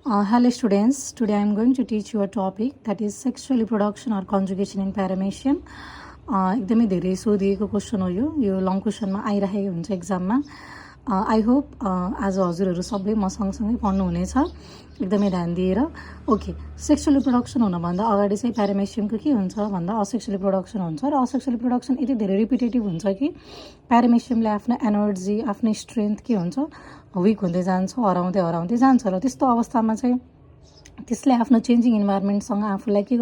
Hello students, today I am going to teach you a topic that is sexual reproduction or conjugation in paramecium. एकदमै धेरै सोधिएको question हो यो long क्वेसनमा आइरहेको हुन्छ एक्जाममा. आई होप आज हजुरहरू सबै म सँगसँगै पढ्नुहुनेछ एकदमै ध्यान दिएर. ओके, सेक्सुअल रिप्रोडक्सन हुनभन्दा अगाडि चाहिँ प्यारामेसियमको के हुन्छ भन्दा असेक्सुअल रिप्रोडक्सन हुन्छ र असेक्सुअल रिप्रोडक्सन यति धेरै रिपिटेटिभ हुन्छ कि प्यारामेसियमले आफ्नो एनर्जी आफ्नो स्ट्रेन्थ के हुन्छ विक हुँदै जान्छ, हराउँदै जान्छ र त्यस्तो अवस्थामा चाहिँ त्यसले आफ्नो चेन्जिङ इन्भाइरोमेन्टसँग आफूलाई के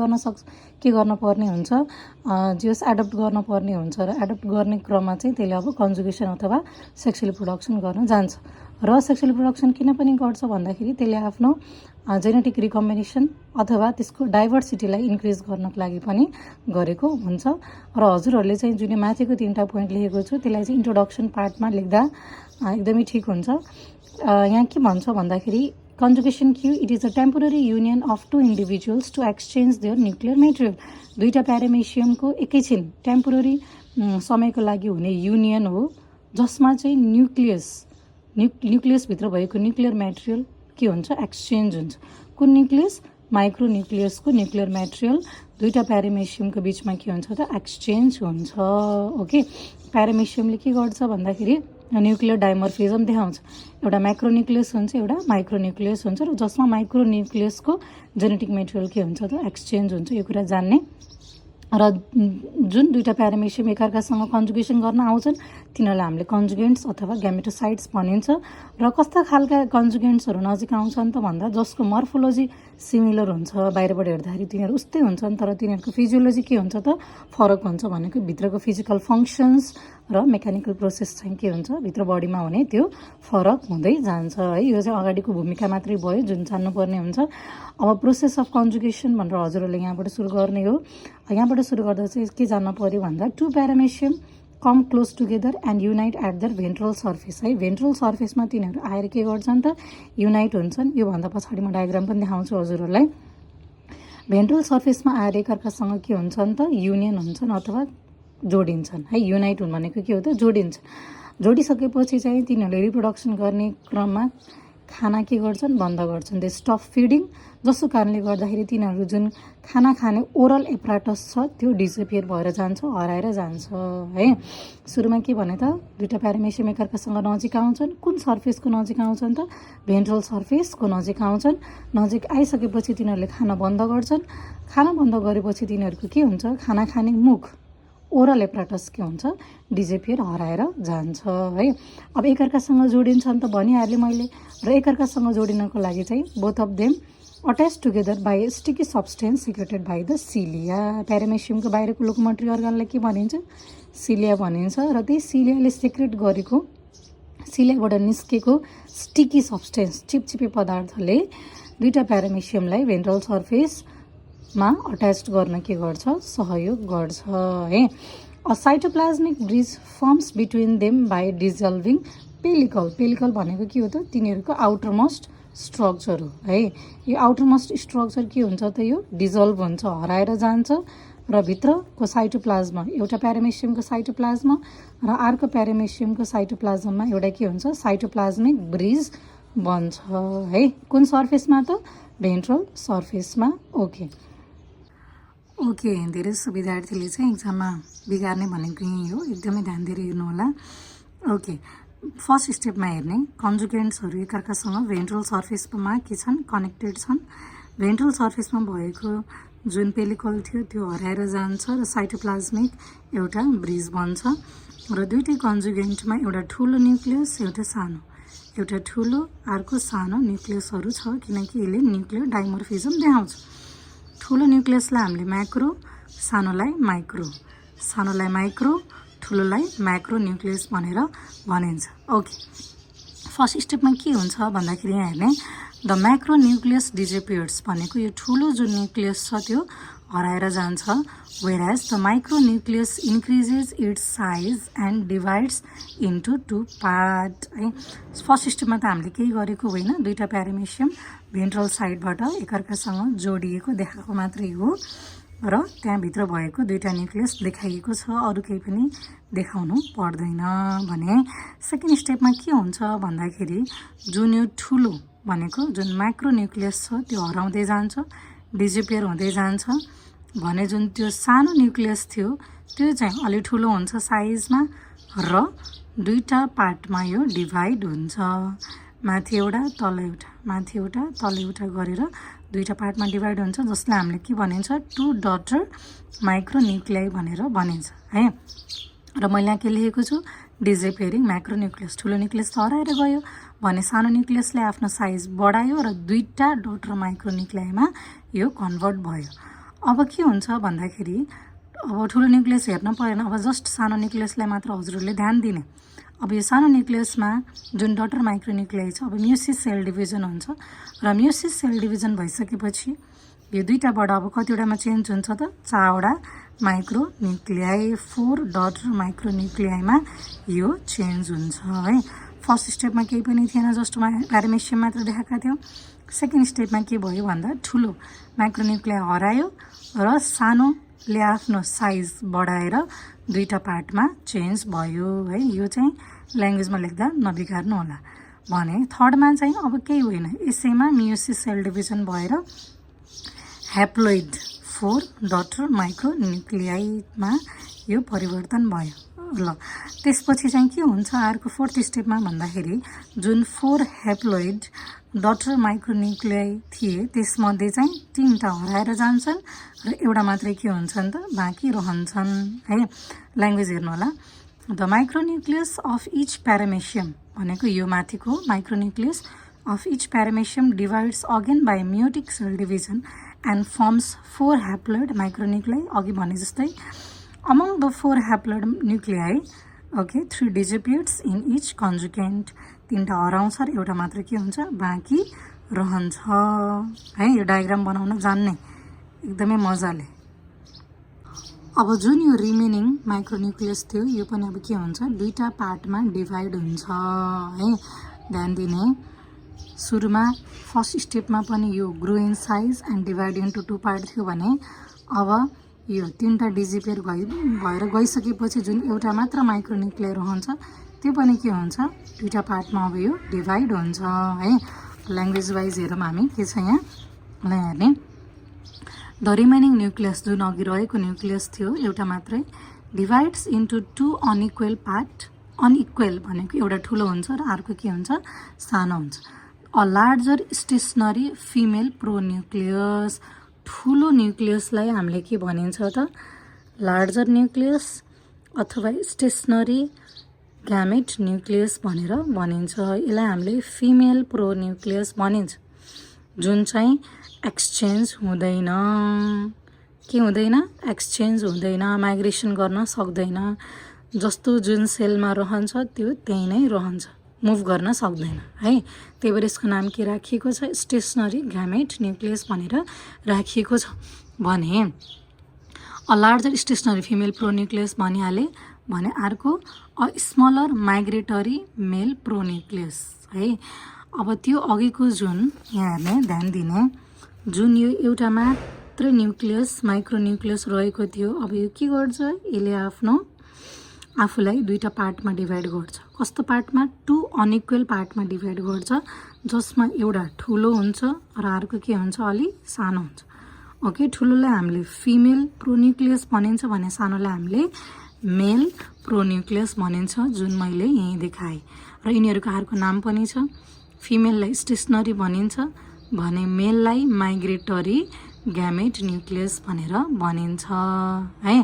गर्नुपर्ने हुन्छ, जस एडप्ट गर्नुपर्ने हुन्छ र एडप्ट गर्ने क्रममा चाहिँ त्यसले अब कन्जुगेसन अथवा सेक्सुअल रिप्रोडक्सन गर्न जान्छ. र सेक्सुअल रिप्रोडक्सन किन पनि गर्छ भन्दाखेरि त्यसले आफ्नो जेनेटिक रिकम्बिनेसन अथवा त्यसको डाइभर्सिटीलाई इन्क्रिज गर्नको लागि पनि गरेको हुन्छ. र हजुरहरूले चाहिँ जुन माथिको 3टा पोइन्ट लेखेको छु त्यसलाई चाहिँ इन्ट्रोडक्सन पार्टमा लेख्दा एकदमै ठिक हुन्छ. यहाँ के भन्छ भन्दाखेरि conjugation Q, it is a temporary union of two individuals to exchange their nuclear material. दुईटा प्यारामेसियमको एकैछिन टेम्पोररी समयको लागि हुने युनियन हो जसमा चाहिँ न्युक्लियसभित्र भएको न्युक्लियर मेटेरियल के हुन्छ, एक्सचेन्ज हुन्छ. कुन न्युक्लियस? माइक्रो न्युक्लियसको न्युक्लियर मेटेरियल दुईटा प्यारामेसियमको बिचमा के हुन्छ त एक्सचेन्ज हुन्छ. ओके, प्यारामेसियमले के गर्छ भन्दाखेरि न्युक्लियर डाइमर्फिजम देखाउँछ. एउटा म्याक्रोन्युक्लियस हुन्छ, एउटा माइक्रोन्युक्लियस हुन्छ र जसमा माइक्रोन्युक्लियसको जेनेटिक मेटेरियल के हुन्छ त एक्सचेन्ज हुन्छ. यो कुरा जान्ने र जुन दुईटा प्यारामेसियम एकअर्कासँग कन्जुगेसन गर्न आउँछन् तिनीहरूलाई हामीले कन्जुगेन्ट्स अथवा ग्यामेटोसाइट्स भनिन्छ. र कस्ता खालका कन्जुगेन्ट्सहरू नजिक आउँछन् त भन्दा जसको मर्फोलोजी सिमिलर हुन्छ, बाहिरबाट हेर्दाखेरि तिनीहरू उस्तै हुन्छन् तर तिनीहरूको फिजियोलोजी के हुन्छ त फरक हुन्छ. भनेको भित्रको फिजिकल फङ्सन्स र मेकानिकल प्रोसेस चाहिँ के हुन्छ भित्र बडीमा हुने त्यो फरक हुँदै जान्छ है. यो चाहिँ अगाडिको भूमिका मात्रै भयो जुन जान्नुपर्ने हुन्छ. अब प्रोसेस अफ कन्जुगेसन भनेर हजुरहरूले यहाँबाट सुरु गर्ने हो. यहाँबाट सुरु गर्दा चाहिँ के जान्न पर्यो भन्दा two paramecium come close together and unite at their ventral surface है. भेन्ट्रल सर्फेसमा तिनीहरू आएर के गर्छन् त युनाइट हुन्छन्. योभन्दा पछाडि म डायग्राम पनि देखाउँछु हजुरहरूलाई. भेन्ट्रल सर्फेसमा आएर एकअर्कासँग के हुन्छन् त युनियन हुन्छन् अथवा जोडिन्छन् है. युनाइट हुन् भनेको के हो त जोडिन्छ. जोडिसकेपछि चाहिँ तिनीहरूले रिप्रोडक्सन गर्ने क्रममा खाना के गर्छन् बन्द गर्छन्. दे स्टप फिडिङ, जसको कारणले गर्दाखेरि तिनीहरू जुन खाना खाने ओरल एपराटस छ त्यो डिसपियर भएर जान्छ, हराएर जान्छ है. सुरुमा के भने त दुईटा प्यारामेसियम एकअर्कासँग नजिक आउँछन्. कुन सर्फेसको नजिक आउँछन् त भेन्ट्रल सर्फेसको नजिक आउँछन्. नजिक आइसकेपछि तिनीहरूले खाना बन्द गर्छन्. खाना बन्द गरेपछि तिनीहरूको के हुन्छ खाना खाने मुख ओरल एपराटस के हुन्छ डिजेपियर हराएर जान्छ है. अब एकअर्कासँग जोडिन्छन् त भनिहालेँ मैले. र एकअर्कासँग जोडिनको लागि चाहिँ both of them attach together by sticky substance secreted by the cilia. प्यारामेसियमको बाहिरको लोकोमोटरी अर्गनलाई के भनिन्छ सिलिया भनिन्छ. र त्यही सिलियाले सिक्रेट गरेको सिलियाबाट निस्केको स्टिकी सब्सटेन्स चिपचिपे पदार्थले दुईटा प्यारामेसियमलाई भेन्ट्रल सर्फेसमा अट्याच गर्न के गर्छ सहयोग गर्छ है. A cytoplasmic bridge forms between them by dissolving pellicle. Pellicle भनेको के हो त तिनीहरूको आउटर मोस्ट स्ट्रक्चर हो है. यो आउटर मोस्ट स्ट्रक्चर के हुन्छ त यो डिजल्भ हुन्छ, हराएर जान्छ र भित्रको साइटोप्लाज्मा एउटा प्यारामेसियमको साइटोप्लाज्मा र अर्को प्यारामेसियमको साइटोप्लाज्ममा एउटा के हुन्छ साइटोप्लाज्मिक ब्रिज बन्छ है. कुन सर्फेसमा त भेन्ट्रल सर्फेसमा. ओके, धेरै जस्तो विद्यार्थीले चाहिँ एक्जाममा बिगार्ने भनेको यही हो. एकदमै ध्यान दिएर हेर्नु होला. ओके, फर्स्ट स्टेपमा हेर्ने कन्जुगेन्ट्सहरू एकअर्कासँग भेन्ट्रल सर्फेसमा के छन् कनेक्टेड छन्. भेन्ट्रल सर्फेसमा भएको जुन पेलिकल थियो त्यो हराएर जान्छ र साइटोप्लाज्मिक एउटा ब्रिज बन्छ. र दुईटै कन्जुगेन्टमा एउटा ठुलो न्युक्लियस एउटा सानो, एउटा ठुलो अर्को सानो न्युक्लियसहरू छ किनकि यसले न्युक्लियर डाइमर्फिजम देखाउँछ. ठुलो न्युक्लियसलाई हामीले म्याक्रो, सानोलाई माइक्रो, ठुलोलाई म्याक्रो न्युक्लियस भनेर भनिन्छ. ओके, फर्स्ट स्टेपमा के हुन्छ भन्दाखेरि यहाँ हेर्ने द म्याक्रो न्युक्लियस डिजेपियर्स भनेको यो ठुलो जुन न्युक्लियस छ त्यो हराएर जान्छ. Whereas the micro nucleus increases its size and divides into two part है. फर्स्ट स्टेपमा त हामीले केही गरेको होइन. दुईटा प्यारामेसियम भेन्ट्रल साइडबाट एकअर्कासँग जोडिएको देखाएको मात्रै हो र त्यहाँभित्र भएको दुईटा न्युक्लियस देखाइएको छ, अरू केही पनि देखाउनु पर्दैन भने. सेकेन्ड स्टेपमा के हुन्छ भन्दाखेरि जुन यो ठुलो भनेको जुन माइक्रोन्युक्लियस छ त्यो हराउँदै जान्छ, डिजिपेयर हुँदै जान्छ भने जुन त्यो सानो न्युक्लियस थियो त्यो चाहिँ अलि ठुलो हुन्छ साइजमा र दुईटा पार्टमा यो डिभाइड हुन्छ। माथि एउटा तल एउटा, माथि एउटा तल एउटा गरेर दुईटा पार्टमा डिभाइड हुन्छ, जसलाई हामीले के भनिन्छ टु डटर माइक्रोन्युक्लियाई भनेर भनिन्छ है। र मैले यहाँ के लेखेको छु डिजिपेयरिङ माइक्रोन्युक्लियस। ठुलो न्युक्लियस त हराएर गयो भने सानो न्युक्लियसले आफ्नो साइज बढायो र दुईटा डटर माइक्रोन्युक्लियाईमा यो कन्भर्ट भयो। अब के हुन्छ भन्दाखेरि अब ठुलो न्युक्लियस हेर्न परेन, अब जस्ट सानो न्युक्लियसलाई मात्र हजुरहरूले ध्यान दिने। अब यो सानो न्युक्लियसमा जुन डटर माइक्रोन्युक्लियाई छ अब म्युसिस सेल डिभिजन हुन्छ र म्युसिस सेल डिभिजन भइसकेपछि यो दुईटाबाट अब कतिवटामा चेन्ज हुन्छ त 4वटा माइक्रोन्युक्लियाई 4 डटर माइक्रोन्युक्लियाईमा यो चेन्ज हुन्छ है। फर्स्ट स्टेपमा केही पनि थिएन, जस्ट प्यारामेसियम मात्र देखाएका थियौँ। सेकेन्ड स्टेपमा के भयो भन्दा ठुलो माइक्रोन्युक्लियाई हरायो र सानोले आफ्नो साइज बढाएर दुईटा पार्टमा चेन्ज भयो है। यो चाहिँ ल्याङ्ग्वेजमा लेख्दा नबिगार्नु होला। भने थर्डमा चाहिँ अब केही होइन, यसैमा मियोसिस सेल डिभिजन भएर ह्याप्लोइड 4 डटर माइक्रोन्युक्लियाईमा यो परिवर्तन भयो। ल त्यसपछि चाहिँ के हुन्छ अर्को फोर्थ स्टेपमा भन्दाखेरि जुन 4 ह्याप्लोइड डटर माइक्रोन्युक्लियाई थिए त्यसमध्ये चाहिँ 3टा हराएर जान्छन् र एउटा मात्रै के हुन्छन् त बाँकी रहन्छन् है। ल्याङ्ग्वेज हेर्नु होला। The micronucleus of each paramecium भनेको यो माथिको micronucleus of each paramecium divides again by meiotic cell division and forms 4 haploid micronuclei. अघि भने जस्तै among the 4 haploid nuclei, okay, 3 disappears in each conjugate. 3टा हराउँछ र एउटा मात्र के हुन्छ बाँकी रहन्छ है। यो डायग्राम बनाउन जान्ने एकदमै मजाले। अब जुन यो रिमेनिङ माइक्रोन्युक्लियस थियो यो पनि अब के हुन्छ दुईटा पार्टमा डिभाइड हुन्छ है। ध्यान दिने सुरुमा फर्स्ट स्टेपमा पनि यो grow in size and divide into 2 part थियो भने अब यो 3टा डिजिपेयर भएर गइसकेपछि जुन एउटा मात्र माइक्रोन्युक्लियाई रहन्छ त्यो पनि के हुन्छ दुईटा पार्टमा अब यो डिभाइड हुन्छ है। ल्याङ्ग्वेज वाइज हेरौँ हामी के छ यहाँ ल हेर्ने। द रिमेनिङ न्युक्लियस जुन अघि रहेको न्युक्लियस थियो एउटा मात्रै divides into 2 unequal part. Unequal भनेको एउटा ठुलो हुन्छ र अर्को के हुन्छ सानो हुन्छ। A larger stationary female pronucleus. ठुलो न्युक्लियसलाई हामीले के भनिन्छ त लार्जर न्युक्लियस अथवा स्टेसनरी ग्यामेट न्युक्लियस भनेर भनिन्छ। यसलाई हामीले फिमेल प्रोन्युक्लियस भनिन्छ जुन चाहिँ एक्सचेन्ज हुँदैन। के हुँदैन एक्सचेन्ज हुँदैन, माइग्रेसन गर्न सक्दैन। जस्तो जुन सेलमा रहन्छ त्यो त्यही नै रहन्छ, मुभ गर्न सक्दैन है। त्यही भएर यसको नाम के राखिएको छ स्टेसनरी ग्यामेट न्युक्लियस भनेर राखिएको छ। भने अ लार्जर स्टेसनरी फिमेल प्रोन्युक्लियस भनिहाले भने अर्को अ स्मलर माइग्रेटरी मेल प्रोन्युक्लियस है। अब त्यो अघिको जुन यहाँ हेर्ने ध्यान दिने जुन यो एउटा मात्र न्युक्लियस माइक्रोन्युक्लियस रहेको थियो अब यो के गर्छ यसले आफूलाई दुईटा पार्टमा डिभाइड गर्छ। कस्तो पार्टमा 2 अनइक्वल पार्टमा डिभाइड गर्छ जसमा एउटा ठुलो हुन्छ र अर्को के हुन्छ अलि सानो हुन्छ। ओके, ठुलोलाई हामीले फिमेल प्रोन्युक्लियस भनिन्छ भने सानोलाई हामीले मेल प्रोन्युक्लियस भनिन्छ जुन मैले यहीँ देखाएँ। र यिनीहरूको अर्को नाम पनि छ। फिमेललाई स्टेसनरी भनिन्छ भने मेललाई माइग्रेटरी ग्यामेट न्युक्लियस भनेर भनिन्छ है।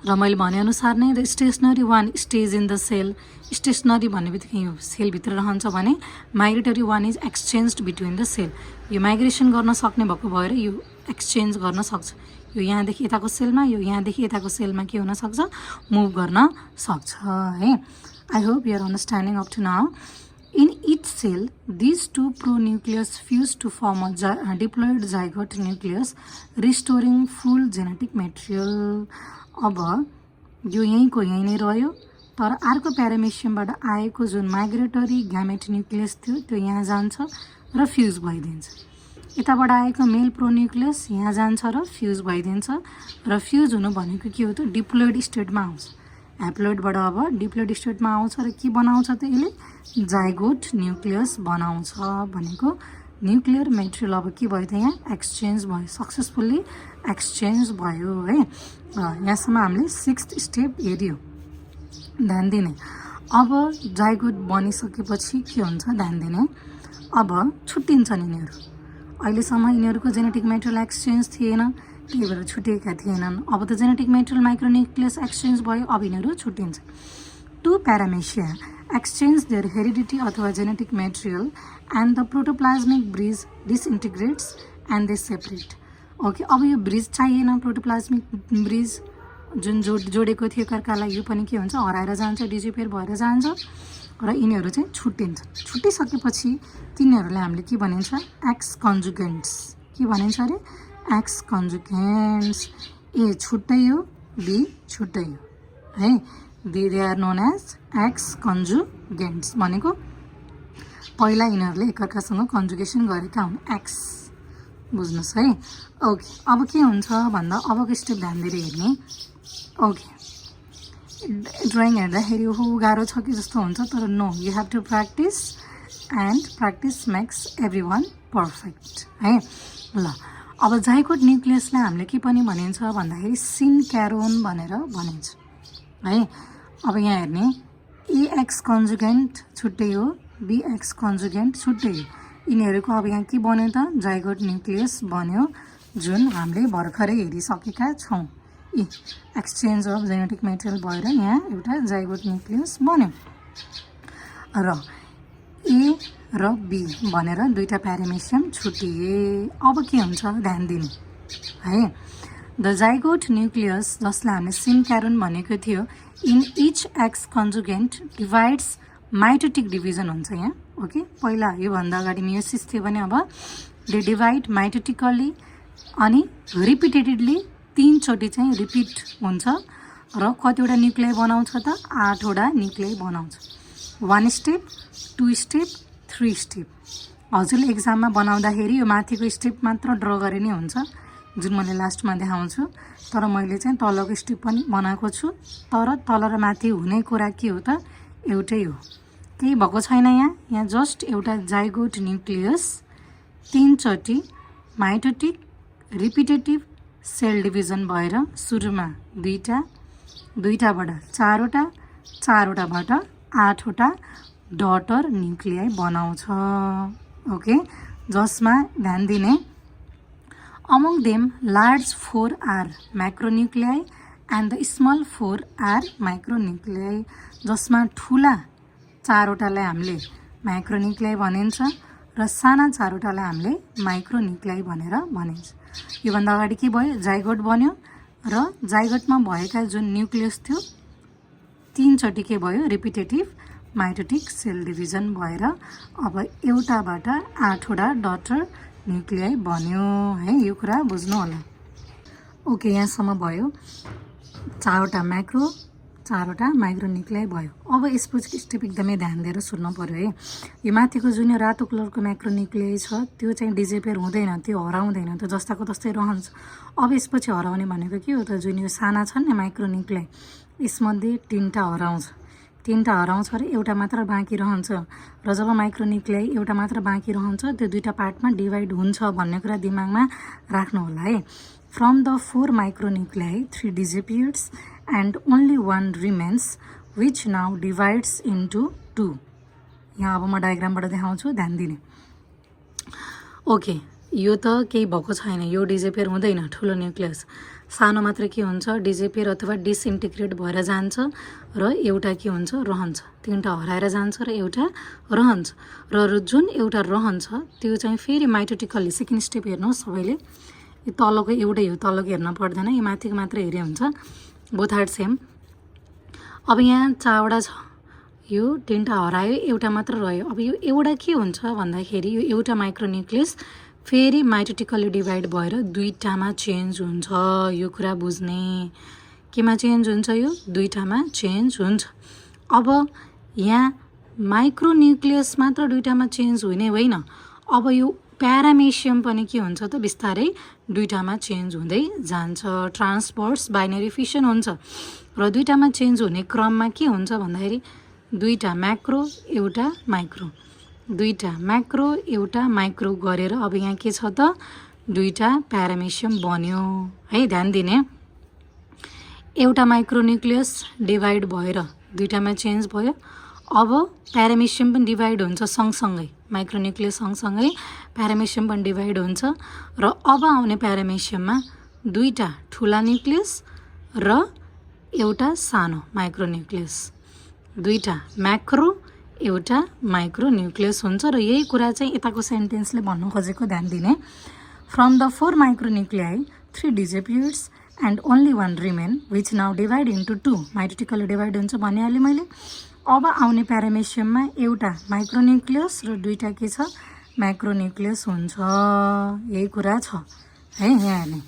र मैले भनेअनुसार नै the stationary one stage in the cell. Stationary भन्ने बित्तिकै यो सेलभित्र रहन्छ भने migratory one is exchange between the cell. यो माइग्रेसन गर्न सक्ने भएको भएर यो एक्सचेन्ज गर्न सक्छ। यो यहाँदेखि यताको सेलमा यो यहाँदेखि यताको सेलमा के हुन सक्छ मुभ गर्न सक्छ है। I hope you are understanding up to now. In each cell these 2 pronucleus fuse to form a diploid zygote nucleus restoring full genetic material. अब यो यहीँको यहीँ नै रह्यो तर अर्को प्यारामेसियमबाट आएको जुन माइग्रेटरी ग्यामेट न्युक्लियस थियो त्यो यहाँ जान्छ र फ्युज भइदिन्छ। यताबाट आएको मेल प्रोन्युक्लियस यहाँ जान्छ र फ्युज भइदिन्छ। र फ्युज हुनु भनेको के हो त डिप्लोइड स्टेटमा आउँछ ह्याप्लोइडबाट अब डिप्लोइड स्टेटमा आउँछ र के बनाउँछ त यसले जाइगोट न्युक्लियस बनाउँछ भनेको न्युक्लियर मेटेरियल अब के भयो त यहाँ एक्सचेन्ज भयो सक्सेसफुल्ली एक्सचेन्ज भयो है यहाँसम्म हामीले 6th स्टेप हेऱ्यो ध्यान दिने अब जाइगोट बनिसकेपछि के हुन्छ ध्यान दिने अब छुट्टिन्छन् यिनीहरू अहिलेसम्म यिनीहरूको जेनेटिक मेटेरियल एक्सचेन्ज थिएन त्यही भएर छुटेका थिएनन् अब त जेनेटिक मेटेरियल माइक्रोन्युक्लियस एक्सचेन्ज भयो अब यिनीहरू छुट्टिन्छ two paramecia exchange their heredity अथवा genetic material and the protoplasmic bridge disintegrates and they separate okay अब यो ब्रिज चाहिएन प्रोटोप्लाज्मिक ब्रिज जुन जोडेको थियो एकअर्कालाई यो पनि के हुन्छ हराएर जान्छ डिजिपेयर भएर जान्छ र यिनीहरू चाहिँ छुट्टिन्छ छुट्टिसकेपछि तिनीहरूलाई हामीले के भनिन्छ एक्स कन्जुगेन्ट्स के भनिन्छ अरे एक्स कन्जुगेन्ट्स ए छुट्टै हो बी छुट्टै हो है they are known as exconjugants भनेको पहिला यिनीहरूले एकअर्कासँग कन्जुगेसन गरेका हुन् एक्स बुझ्नुहोस् है ओके अब के हुन्छ भन्दा अबको स्टेप ध्यान दिएर हेर्ने ओके ड्रइङ हेर्दाखेरि हो गाह्रो छ कि जस्तो हुन्छ तर no you have to practice and practice makes everyone perfect है ल अब जाइगोट न्युक्लियसलाई हामीले के पनि भनिन्छ भन्दाखेरि सिन्क्यारोन भनेर भनिन्छ है अब यहाँ हेर्ने एक्स कन्जुगेन्ट छुट्टै हो एक्स कन्जुगेन्ट छुट्टै हो यिनीहरूको अब यहाँ के बन्यो त जाइगोट न्युक्लियस बन्यो जुन हामीले भर्खरै हेरिसकेका छौँ एक्सचेन्ज अफ जेनेटिक मेटेरियल भएर यहाँ एउटा जाइगोट न्युक्लियस बन्यो र ए र बी भनेर दुईटा प्यारामेसियम छुटिए अब के हुन्छ ध्यान दिनु है द जाइगोट न्युक्लियस जसलाई हामीले सिन्क्यारोन भनेको थियो in each exconjugant divides mitotic division हुन्छ यहाँ ओके पहिला योभन्दा अगाडि मियोसिस थियो भने अब दे डिभाइड माइटोटिकल्ली अनि रिपिटेडेडली 3 चोटि चाहिँ रिपिट हुन्छ र कतिवटा न्युक्लियाई बनाउँछ त 8वटा न्युक्लियाई बनाउँछ 1 स्टेप 2 स्टेप 3 स्टेप हजुरले एक्जाममा बनाउँदाखेरि यो माथिको स्टेप मात्र ड्र गरे नै हुन्छ जुन मैले लास्टमा देखाउँछु तर मैले चाहिँ तलको स्टेप पनि बनाएको छु तर तल र माथि हुने कुरा के हो त एउटै हो केही भएको छैन यहाँ जस्ट एउटा जाइगोट न्युक्लियस 3 चोटि माइटोटिक रिपिटेटिभ सेल डिभिजन भएर सुरुमा दुईटाबाट 4वटा 4वटाबाट 8वटा डटर न्युक्लियाई बनाउँछ ओके जसमा ध्यान दिने among them large 4 are micronuclei and the small 4 are micronuclei जसमा ठुला 4वटालाई हामीले माइक्रोन्युक्लियाई भनिन्छ र साना 4वटालाई हामीले माइक्रोन्युक्लियाई भनेर भनिन्छ योभन्दा अगाडि के भयो जाइगोट बन्यो र जाइगोटमा भएका जुन न्युक्लियस थियो 3 चोटि के भयो रिपिटेटिभ माइटोटिक सेल डिभिजन भएर अब एउटाबाट 8वटा डटर न्युक्लियाई बन्यो है यो कुरा बुझ्नु होला ओके यहाँसम्म भयो 4वटा म्याक्रो 4वटा माइक्रोन्युक्लियाई भयो अब यसपछि स्टेप एकदमै ध्यान दिएर सुन्नु पर्यो है यो माथिको जुन रातो कलरको माइक्रोन्युक्लियाई छ त्यो चाहिँ डिजेपेयर हुँदैन त्यो हराउँदैन त्यो जस्ताको तस्तै रहन्छ अब यसपछि हराउने भनेको के हो त जुन यो साना छन् नि माइक्रोन्युक्लियाई यसमध्ये 3टा हराउँछ 3टा हराउँछ र एउटा मात्र बाँकी रहन्छ र जब माइक्रोन्युक्लियाई एउटा मात्र बाँकी रहन्छ त्यो 2टा पार्टमा डिभाइड हुन्छ भन्ने कुरा दिमागमा राख्नु होला है from the 4 micronuclei 3 डिजेपियर्स and only one remains which now divides into 2 यहाँ अब म डायग्रामबाट देखाउँछु ध्यान दिने ओके यो त केही भएको छैन यो डिजेपेयर हुँदैन ठुलो न्युक्लियस सानो मात्र के हुन्छ डिजेपेयर अथवा डिसइन्टिग्रेट भएर जान्छ र एउटा के हुन्छ रहन्छ 3टा हराएर जान्छ र एउटा रहन्छ र जुन एउटा रहन्छ त्यो चाहिँ फेरि माइटोटिकल्ली सेकेन्ड स्टेप हेर्नुहोस् सबैले यो तलको एउटै हो तलको हेर्न पर्दैन यो माथिको मात्र हेरे हुन्छ बोथ आर सेम अब यहाँ 4वटा छ यो 3टा हरायो एउटा मात्र रह्यो अब यो एउटा के हुन्छ भन्दाखेरि यो एउटा माइक्रोन्युक्लियस फेरि माइटोटिकल्ली डिभाइड भएर 2टामा चेन्ज हुन्छ यो कुरा बुझ्ने केमा चेन्ज हुन्छ यो 2टामा चेन्ज हुन्छ अब यहाँ माइक्रोन्युक्लियस मात्र 2टामा चेन्ज हुने होइन अब यो प्यारामेसियम पनि के हुन्छ त बिस्तारै दुईटामा चेन्ज हुँदै जान्छ ट्रान्सभर्स बाइनरी फिसन हुन्छ र दुईटामा चेन्ज हुने क्रममा के हुन्छ भन्दाखेरि दुईटा म्याक्रो एउटा माइक्रो दुईटा म्याक्रो एउटा माइक्रो गरेर अब यहाँ के छ त दुईटा प्यारामेसियम बन्यो है ध्यान दिने एउटा माइक्रोन्युक्लियस डिभाइड भएर दुईटामा चेन्ज भयो अब प्यारामेसियम पनि डिभाइड हुन्छ सँगसँगै माइक्रोन्युक्लियस सँगसँगै प्यारामेसियम पनि डिभाइड हुन्छ र अब आउने प्यारामेसियममा दुईटा ठुला न्युक्लियस र एउटा सानो माइक्रोन्युक्लियस दुईटा म्याक्रो एउटा माइक्रोन्युक्लियस हुन्छ र यही कुरा चाहिँ यताको सेन्टेन्सले भन्नु खोजेको ध्यान दिने from the 4 micronuclei 3 disappears and only 1 remain which now divide into 2 mitotically divide हुन्छ भनिहालेँ मैले अब आउने प्यारामेसियममा एउटा माइक्रोन्युक्लियस र दुईटा के छ म्याक्रोन्युक्लियस हुन्छ यही कुरा छ है यहाँ हेर्ने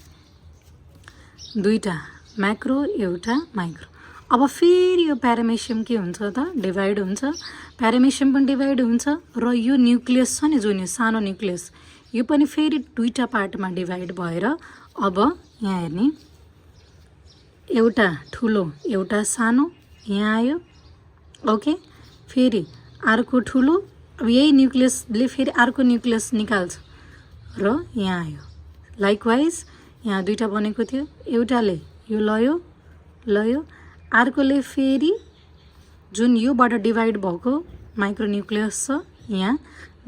दुईटा म्याक्रो एउटा माइक्रो अब फेरि यो प्यारामेसियम के हुन्छ त डिभाइड हुन्छ प्यारामेसियम पनि डिभाइड हुन्छ र यो न्युक्लियस छ नि जुन यो सानो न्युक्लियस यो पनि फेरि दुईटा पार्टमा डिभाइड भएर अब यहाँ हेर्ने एउटा ठुलो एउटा सानो यहाँ आयो ओके फेरि अर्को ठुलो अब यही न्युक्लियसले फेरि अर्को न्युक्लियस निकाल्छ र यहाँ आयो लाइकवाइज यहाँ दुईटा बनेको थियो एउटाले यो लयो अर्कोले फेरि जुन योबाट डिभाइड भएको माइक्रोन्युक्लियस छ यहाँ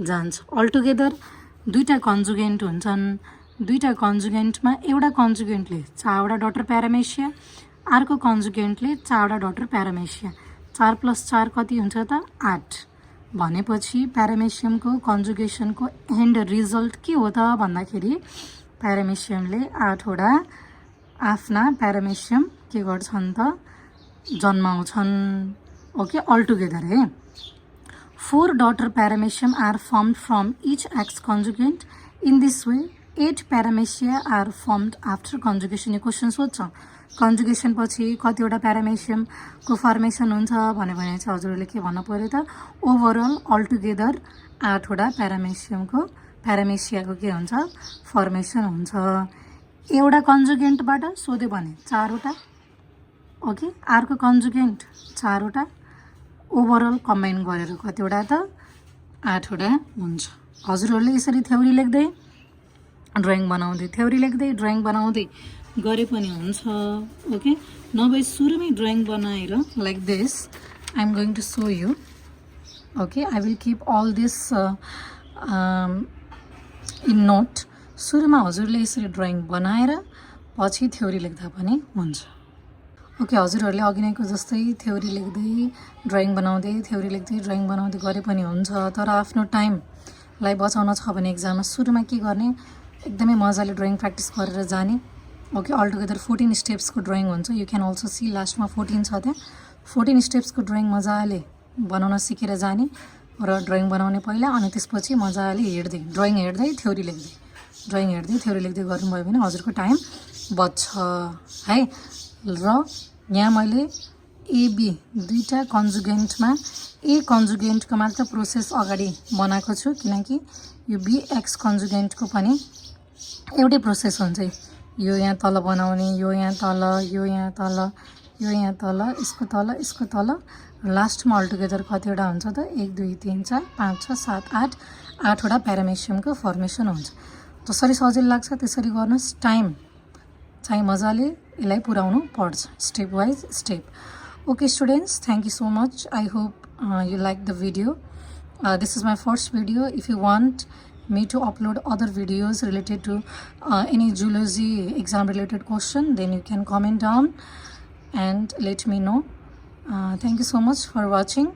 जान्छ अलटुगेदर दुईटा कन्जुगेन्ट हुन्छन् दुईटा कन्जुगेन्टमा एउटा कन्जुगेन्टले 4वटा डटर प्यारामेसिया अर्को कन्जुगेन्टले 4वटा डटर प्यारामेसिया 4 + 4 कति हुन्छ त 8 भनेपछि प्यारामेसियमको कन्जुगेसनको एन्ड रिजल्ट के हो त भन्दाखेरि प्यारामेसियमले 8वटा आफ्ना प्यारामेसियम के गर्छन् त जन्माउँछन् ओके अलटुगेदर है 4 daughter paramecium are formed from each X conjugate. In this way, 8 paramecia are formed after conjugation. यो क्वेसन सोध्छ कन्जुगेसन पछि कतिवटा प्यारामेसियम को फर्मेसन हुन्छ भने चाहिँ हजुरले के भन्नु पर्यो त ओभरअल अलटुगेदर 8वटा प्यारामेसियाको के हुन्छ फर्मेसन हुन्छ एउटा कन्जुगेन्टबाट सोध्यो भने 4वटा ओके अर्को कन्जुगेन्ट 4वटा ओभरअल कम्बाइन गरेर कतिवटा त 8वटा हुन्छ हजुरहरूले यसरी थ्योरी लेख्दै ड्रइङ बनाउँदै थ्योरी लेख्दै ड्रइङ बनाउँदै गरे पनि हुन्छ ओके नभए सुरुमै ड्रइङ बनाएर like this I am going to show you okay I will keep all this in note सुरुमा हजुरले यसरी ड्रइङ बनाएर पछि थ्योरी लेख्दा पनि हुन्छ ओके हजुरहरूले अघि नैको जस्तै थ्योरी लेख्दै ड्रइङ बनाउँदै थ्योरी लेख्दै ड्रइङ बनाउँदै गरे पनि हुन्छ तर आफ्नो टाइमलाई बचाउन छ भने एक्जाममा सुरुमा के गर्ने एकदमै मजाले ड्रइङ प्र्याक्टिस गरेर जाने ओके अलटुगेदर 14 स्टेप्सको ड्रइङ हुन्छ यु क्यान अल्सो सी लास्टमा 14 छ त्यहाँ 14 स्टेप्सको ड्रइङ मजाले बनाउन सिकेर जाने र ड्रइङ बनाउने पहिला अनि त्यसपछि मजाले हेर्दै ड्रइङ हेर्दै थ्योरी लेख्दै ड्रइङ हेर्दै थ्योरी लेख्दै गर्नुभयो भने हजुरको टाइम बच्छ है र यहाँ मैले एबी दुईटा कन्जुगेन्टमा ए कन्जुगेन्टको मात्र प्रोसेस अगाडि बनाएको छु किनकि यो बीएक्स कन्जुगेन्टको पनि एउटै प्रोसेस हुन्छ यो यहाँ तल बनाउने यो यहाँ तल यो यहाँ तल यो यहाँ तल यसको तल लास्टमा अलटुगेदर कतिवटा हुन्छ त 1 2 3 4 5 6 7 8 8वटा प्यारामेसियमको फर्मेसन हुन्छ जसरी सजिलो लाग्छ त्यसरी गर्नुहोस् टाइम चाहिँ मजाले यसलाई पुर्याउनु पर्छ step wise step okay students thank you so much I hope you like the video. This is my first video. If you want me to upload other videos related to any zoology exam related question, then you can comment down and let me know. Thank you so much for watching.